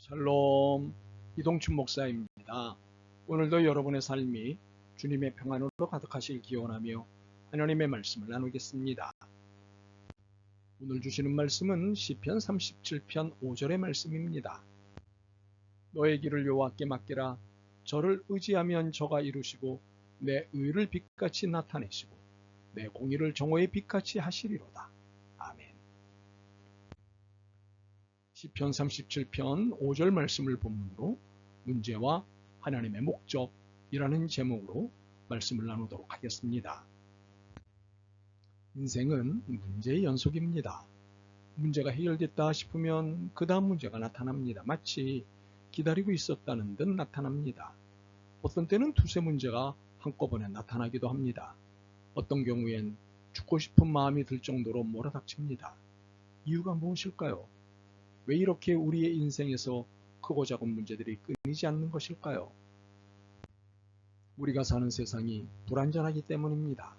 샬롬, 이동춘 목사입니다. 오늘도 여러분의 삶이 주님의 평안으로 가득하실 기원하며 하나님의 말씀을 나누겠습니다. 오늘 주시는 말씀은 시편 37편 5절의 말씀입니다. 너의 길을 여호와께 맡기라. 저를 의지하면 저가 이루시고 내 의를 빛같이 나타내시고 내 공의를 정오의 빛같이 하시리로다. 아멘. 시편 37편 5절 말씀을 본문으로 문제와 하나님의 목적이라는 제목으로 말씀을 나누도록 하겠습니다. 인생은 문제의 연속입니다. 문제가 해결됐다 싶으면 그 다음 문제가 나타납니다. 마치 기다리고 있었다는 듯 나타납니다. 어떤 때는 두세 문제가 한꺼번에 나타나기도 합니다. 어떤 경우엔 죽고 싶은 마음이 들 정도로 몰아닥칩니다. 이유가 무엇일까요? 왜 이렇게 우리의 인생에서 크고 작은 문제들이 끊이지 않는 것일까요? 우리가 사는 세상이 불완전하기 때문입니다.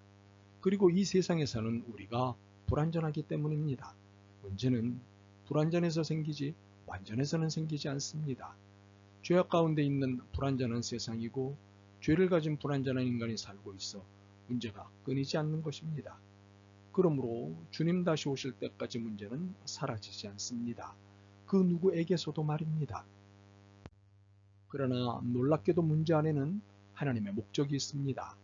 그리고 이 세상에 사는 우리가 불완전하기 때문입니다. 문제는 불완전해서 생기지 완전해서는 생기지 않습니다. 죄악 가운데 있는 불완전한 세상이고 죄를 가진 불완전한 인간이 살고 있어 문제가 끊이지 않는 것입니다. 그러므로 주님 다시 오실 때까지 문제는 사라지지 않습니다. 그 누구에게서도 말입니다. 그러나 놀랍게도 문제 안에는 하나님의 목적이 있습니다.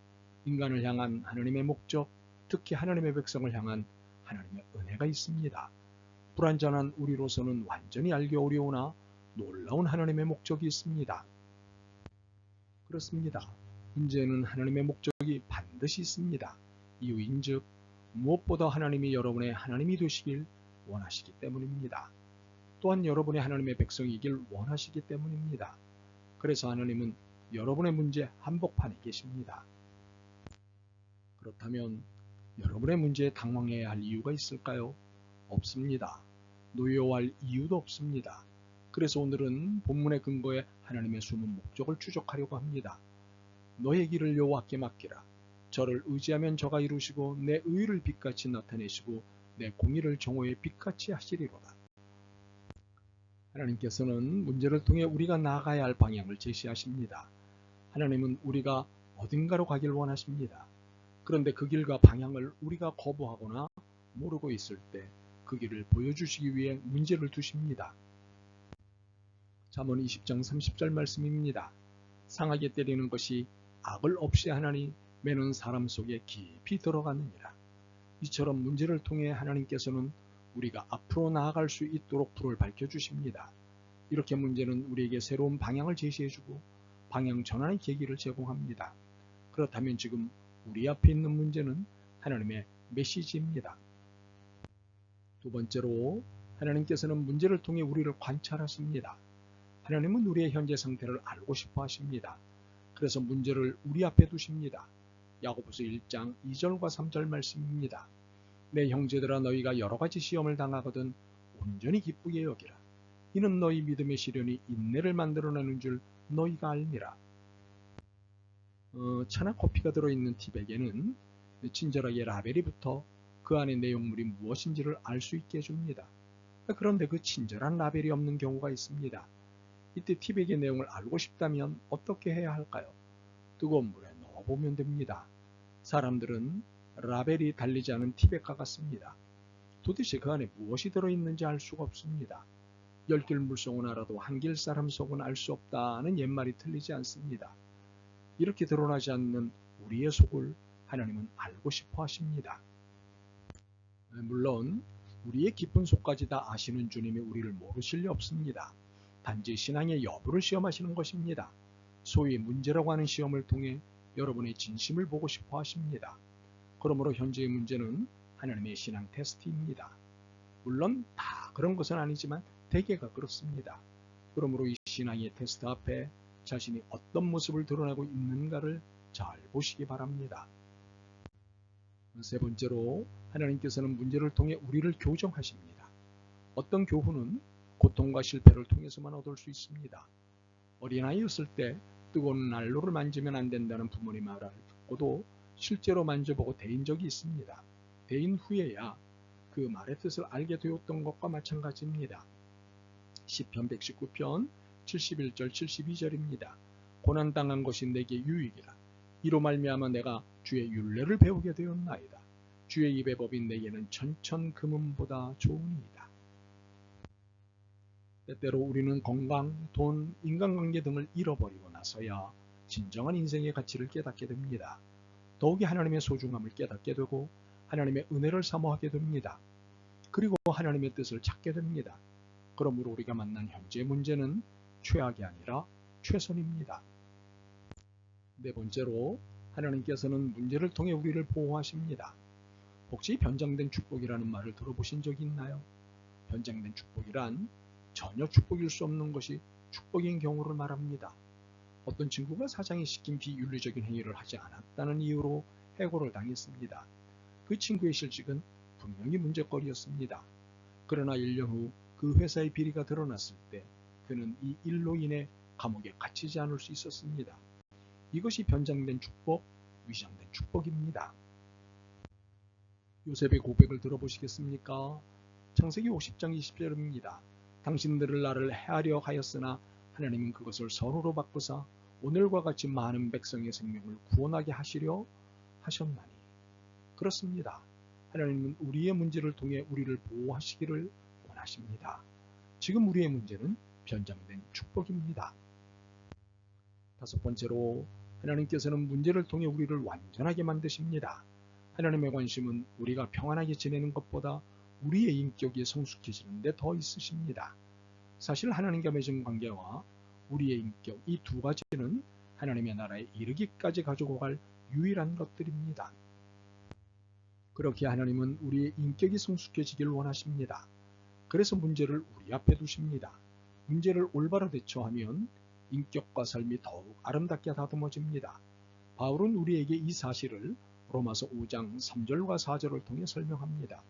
인간을 향한 하나님의 목적, 특히 하나님의 백성을 향한 하나님의 은혜가 있습니다. 불완전한 우리로서는 완전히 알기 어려우나 놀라운 하나님의 목적이 있습니다. 그렇습니다. 문제는 하나님의 목적이 반드시 있습니다. 이유인즉 무엇보다 하나님이 여러분의 하나님이 되시길 원하시기 때문입니다. 또한 여러분의 하나님의 백성이길 원하시기 때문입니다. 그래서 하나님은 여러분의 문제 한복판에 계십니다. 그렇다면 여러분의 문제에 당황해야 할 이유가 있을까요? 없습니다. 노여워할 이유도 없습니다. 그래서 오늘은 본문의 근거에 하나님의 숨은 목적을 추적하려고 합니다. 너의 길을 여호와께 맡기라. 저를 의지하면 저가 이루시고 내 의를 빛같이 나타내시고 내 공의를 정오의 빛같이 하시리로다. 하나님께서는 문제를 통해 우리가 나아가야 할 방향을 제시하십니다. 하나님은 우리가 어딘가로 가길 원하십니다. 그런데 그 길과 방향을 우리가 거부하거나 모르고 있을 때 그 길을 보여주시기 위해 문제를 두십니다. 잠언 20장 30절 말씀입니다. 상하게 때리는 것이 악을 없이 하나니 매는 사람 속에 깊이 들어가느니라. 이처럼 문제를 통해 하나님께서는 우리가 앞으로 나아갈 수 있도록 불을 밝혀주십니다. 이렇게 문제는 우리에게 새로운 방향을 제시해주고 방향 전환의 계기를 제공합니다. 그렇다면 지금 우리 앞에 있는 문제는 하나님의 메시지입니다. 두 번째로 하나님께서는 문제를 통해 우리를 관찰하십니다. 하나님은 우리의 현재 상태를 알고 싶어 하십니다. 그래서 문제를 우리 앞에 두십니다. 야고보서 1장 2절과 3절 말씀입니다. 내 형제들아 너희가 여러가지 시험을 당하거든 온전히 기쁘게 여기라. 이는 너희 믿음의 시련이 인내를 만들어내는 줄 너희가 알미라. 차나 커피가 들어있는 티백에는 친절하게 라벨이 붙어 그 안의 내용물이 무엇인지를 알 수 있게 해줍니다. 그런데 그 친절한 라벨이 없는 경우가 있습니다. 이때 티백의 내용을 알고 싶다면 어떻게 해야 할까요? 뜨거운 물에 넣어보면 됩니다. 사람들은 라벨이 달리지 않은 티백과 같습니다. 도대체 그 안에 무엇이 들어있는지 알 수가 없습니다. 열길 물속은 알아도 한길 사람 속은 알 수 없다는 옛말이 틀리지 않습니다. 이렇게 드러나지 않는 우리의 속을 하나님은 알고 싶어 하십니다. 물론 우리의 깊은 속까지 다 아시는 주님이 우리를 모르실 리 없습니다. 단지 신앙의 여부를 시험하시는 것입니다. 소위 문제라고 하는 시험을 통해 여러분의 진심을 보고 싶어 하십니다. 그러므로 현재의 문제는 하나님의 신앙 테스트입니다. 물론 다 그런 것은 아니지만 대개가 그렇습니다. 그러므로 이 신앙의 테스트 앞에 자신이 어떤 모습을 드러내고 있는가를 잘 보시기 바랍니다. 세 번째로 하나님께서는 문제를 통해 우리를 교정하십니다. 어떤 교훈은 고통과 실패를 통해서만 얻을 수 있습니다. 어린아이였을 때 뜨거운 난로를 만지면 안 된다는 부모님 말을 듣고도 실제로 만져보고 데인 적이 있습니다. 데인 후에야 그 말의 뜻을 알게 되었던 것과 마찬가지입니다. 시편 119편 71절 72절입니다. 고난당한 것이 내게 유익이라. 이로 말미암아 내가 주의 율례를 배우게 되었나이다. 주의 입의 법이 내게는 천천 금은보다 좋으니이다. 때때로 우리는 건강, 돈, 인간관계 등을 잃어버리고 나서야 진정한 인생의 가치를 깨닫게 됩니다. 더욱이 하나님의 소중함을 깨닫게 되고 하나님의 은혜를 사모하게 됩니다. 그리고 하나님의 뜻을 찾게 됩니다. 그러므로 우리가 만난 현재의 문제는 최악이 아니라 최선입니다. 네 번째로 하나님께서는 문제를 통해 우리를 보호하십니다. 혹시 변장된 축복이라는 말을 들어보신 적이 있나요? 변장된 축복이란 전혀 축복일 수 없는 것이 축복인 경우를 말합니다. 어떤 친구가 사장이 시킨 비윤리적인 행위를 하지 않았다는 이유로 해고를 당했습니다. 그 친구의 실직은 분명히 문제거리였습니다. 그러나 1년 후 그 회사의 비리가 드러났을 때 그는 이 일로 인해 감옥에 갇히지 않을 수 있었습니다. 이것이 변장된 축복, 위장된 축복입니다. 요셉의 고백을 들어보시겠습니까? 창세기 50장 20절입니다. 당신들을 나를 해하려 하였으나 하나님은 그것을 선으로 바꾸사 오늘과 같이 많은 백성의 생명을 구원하게 하시려 하셨나니. 그렇습니다. 하나님은 우리의 문제를 통해 우리를 보호하시기를 원하십니다. 지금 우리의 문제는 변장된 축복입니다. 다섯 번째로 하나님께서는 문제를 통해 우리를 완전하게 만드십니다. 하나님의 관심은 우리가 평안하게 지내는 것보다 우리의 인격이 성숙해지는 데 더 있으십니다. 사실 하나님과 맺은 관계와 우리의 인격, 이 두 가지는 하나님의 나라에 이르기까지 가지고 갈 유일한 것들입니다. 그렇게 하나님은 우리의 인격이 성숙해지길 원하십니다. 그래서 문제를 우리 앞에 두십니다. 문제를 올바로 대처하면 인격과 삶이 더욱 아름답게 다듬어집니다. 바울은 우리에게 이 사실을 로마서 5장 3절과 4절을 통해 설명합니다.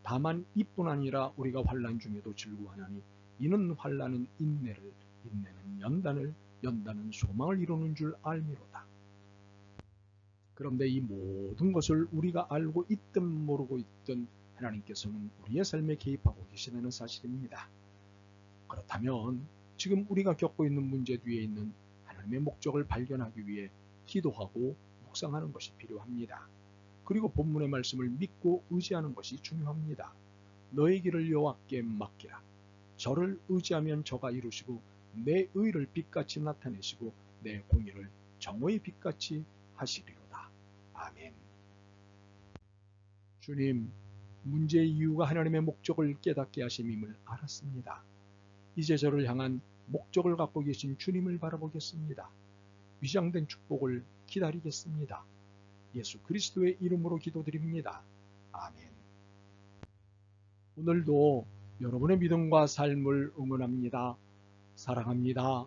다만 이뿐 아니라 우리가 환난 중에도 즐거워하나니 이는 환난은 인내를, 인내는 연단을, 연단은 소망을 이루는 줄 알미로다. 그런데 이 모든 것을 우리가 알고 있든 모르고 있든 하나님께서는 우리의 삶에 개입하고 계시다는 사실입니다. 그렇다면 지금 우리가 겪고 있는 문제 뒤에 있는 하나님의 목적을 발견하기 위해 기도하고 묵상하는 것이 필요합니다. 그리고 본문의 말씀을 믿고 의지하는 것이 중요합니다. 너의 길을 여호와께 맡기라. 저를 의지하면 저가 이루시고 내 의를 빛같이 나타내시고 내 공의를 정오의 빛같이 하시리로다. 아멘. 주님, 문제의 이유가 하나님의 목적을 깨닫게 하심임을 알았습니다. 이제 저를 향한 목적을 갖고 계신 주님을 바라보겠습니다. 위장된 축복을 기다리겠습니다. 예수 그리스도의 이름으로 기도드립니다. 아멘. 오늘도 여러분의 믿음과 삶을 응원합니다. 사랑합니다.